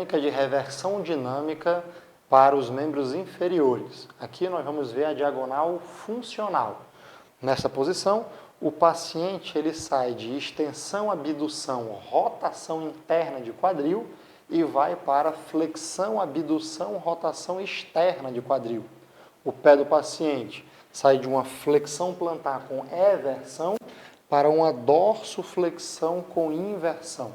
técnica de reversão dinâmica para os membros inferiores. Aqui nós vamos ver a diagonal funcional. Nessa posição, o paciente ele sai de extensão, abdução, rotação interna de quadril e vai para flexão, abdução, rotação externa de quadril. O pé do paciente sai de uma flexão plantar com eversão para uma dorsoflexão com inversão.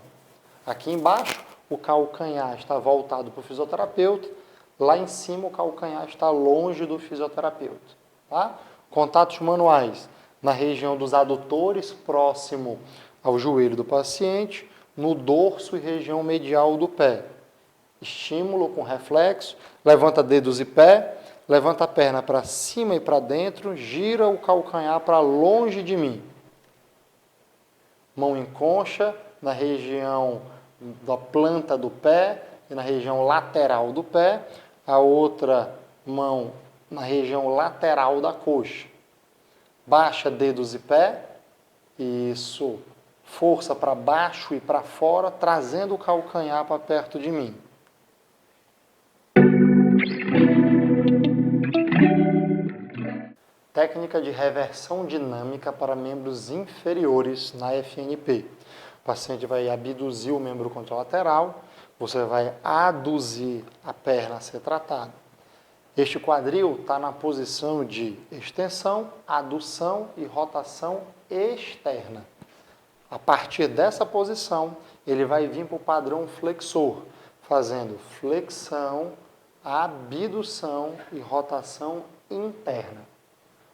Aqui embaixo, o calcanhar está voltado para o fisioterapeuta, lá em cima o calcanhar está longe do fisioterapeuta. Tá? Contatos manuais na região dos adutores, próximo ao joelho do paciente, no dorso e região medial do pé. Estímulo com reflexo, levanta dedos e pé, levanta a perna para cima e para dentro, gira o calcanhar para longe de mim. Mão em concha na região da planta do pé e na região lateral do pé, a outra mão na região lateral da coxa. Baixa dedos e pé, isso, força para baixo e para fora, trazendo o calcanhar para perto de mim. Técnica de reversão dinâmica para membros inferiores na FNP. O paciente vai abduzir o membro contralateral, você vai aduzir a perna a ser tratada. Este quadril está na posição de extensão, adução e rotação externa. A partir dessa posição, ele vai vir para o padrão flexor, fazendo flexão, abdução e rotação interna.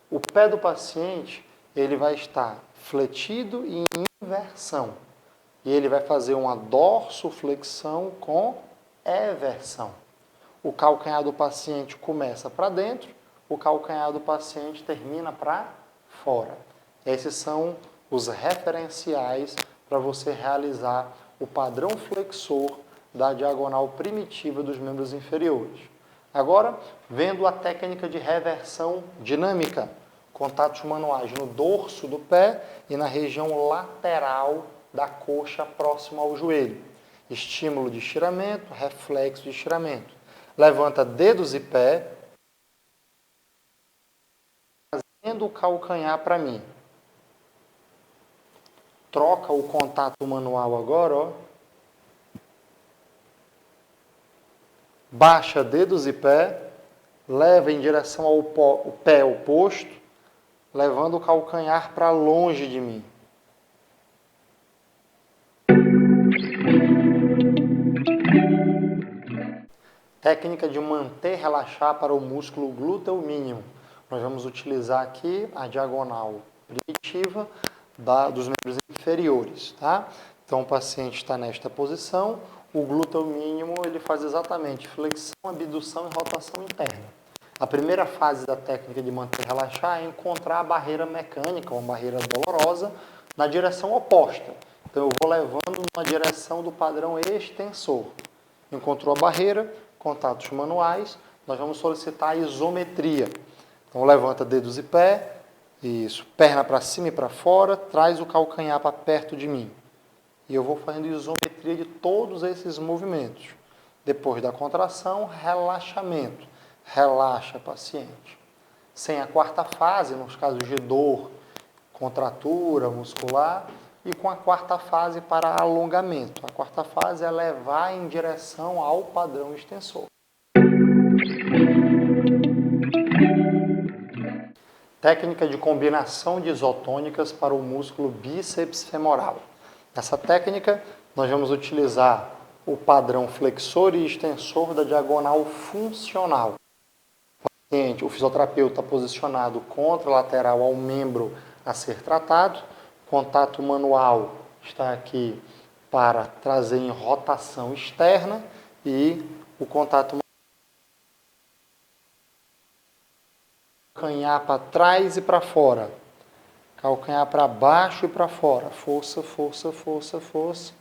O pé do paciente ele vai estar fletido e em inversão. E ele vai fazer uma dorsoflexão com eversão. O calcanhar do paciente começa para dentro, o calcanhar do paciente termina para fora. Esses são os referenciais para você realizar o padrão flexor da diagonal primitiva dos membros inferiores. Agora, vendo a técnica de reversão dinâmica, contatos manuais no dorso do pé e na região lateral da coxa próxima ao joelho. Estímulo de estiramento, reflexo de estiramento. Levanta dedos e pé, trazendo o calcanhar para mim. Troca o contato manual agora, ó. Baixa dedos e pé, leva em direção ao pé oposto, levando o calcanhar para longe de mim. Técnica de manter relaxar para o músculo glúteo mínimo. Nós vamos utilizar aqui a diagonal primitiva dos membros inferiores. Tá? Então, o paciente está nesta posição, o glúteo mínimo ele faz exatamente flexão, abdução e rotação interna. A primeira fase da técnica de manter relaxar é encontrar a barreira mecânica, uma barreira dolorosa, na direção oposta. Então, eu vou levando na direção do padrão extensor. Encontrou a barreira, contatos manuais, nós vamos solicitar a isometria. Então, levanta dedos e pé, isso, perna para cima e para fora, traz o calcanhar para perto de mim. E eu vou fazendo isometria de todos esses movimentos. Depois da contração, relaxamento. Relaxa, paciente. Sem a quarta fase, nos casos de dor, contratura muscular, e com a quarta fase para alongamento. A quarta fase é levar em direção ao padrão extensor. Técnica de combinação de isotônicas para o músculo bíceps femoral. Nessa técnica, nós vamos utilizar o padrão flexor e extensor da diagonal funcional. O fisioterapeuta posicionado contralateral ao membro a ser tratado. Contato manual está aqui para trazer em rotação externa e o contato calcanhar para trás e para fora, calcanhar para baixo e para fora, força, força, força, força.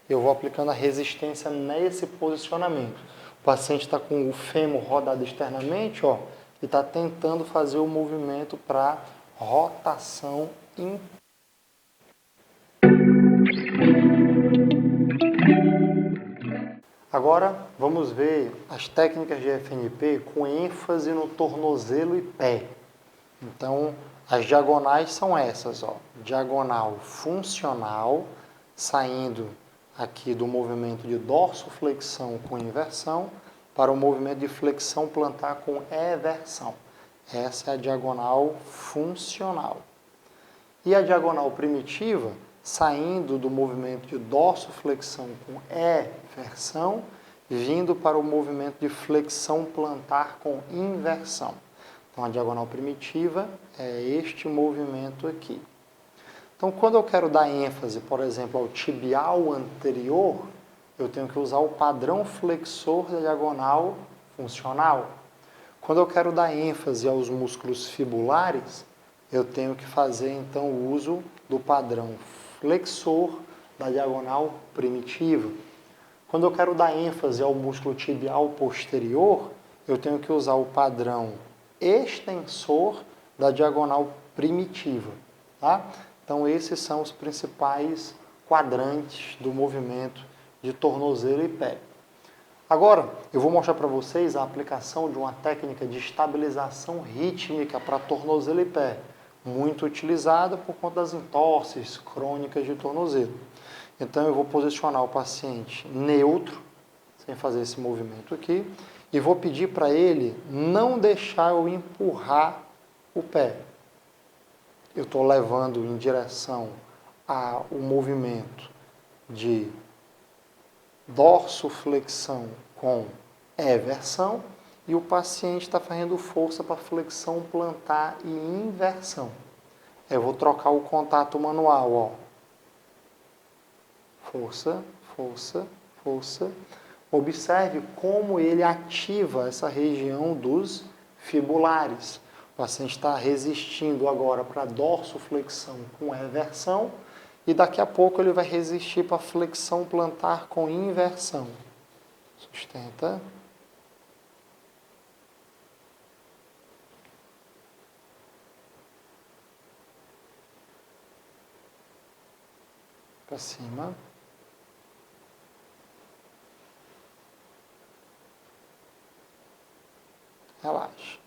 Eu vou aplicando a resistência nesse posicionamento. O paciente está com o fêmur rodado externamente, ó, e está tentando fazer o movimento para rotação interna. Agora, vamos ver as técnicas de FNP com ênfase no tornozelo e pé. Então, as diagonais são essas, ó. Diagonal funcional, saindo aqui do movimento de dorsoflexão com inversão, para o movimento de flexão plantar com eversão. Essa é a diagonal funcional. E a diagonal primitiva, saindo do movimento de dorsoflexão com eversão, vindo para o movimento de flexão plantar com inversão. Então, a diagonal primitiva é este movimento aqui. Então, quando eu quero dar ênfase, por exemplo, ao tibial anterior, eu tenho que usar o padrão flexor da diagonal funcional. Quando eu quero dar ênfase aos músculos fibulares, eu tenho que fazer, então, o uso do padrão flexor da diagonal primitiva. Quando eu quero dar ênfase ao músculo tibial posterior, eu tenho que usar o padrão extensor da diagonal primitiva. Tá? Então, esses são os principais quadrantes do movimento de tornozelo e pé. Agora, eu vou mostrar para vocês a aplicação de uma técnica de estabilização rítmica para tornozelo e pé, muito utilizada por conta das entorses crônicas de tornozelo. Então, eu vou posicionar o paciente neutro, sem fazer esse movimento aqui, e vou pedir para ele não deixar eu empurrar o pé. Eu estou levando em direção ao movimento de dorsoflexão com eversão e o paciente está fazendo força para flexão plantar e inversão. Eu vou trocar o contato manual, ó. Força, força, força. Observe como ele ativa essa região dos fibulares. O paciente está resistindo agora para dorsoflexão com eversão e daqui a pouco ele vai resistir para flexão plantar com inversão. Sustenta. Para cima. Relaxa.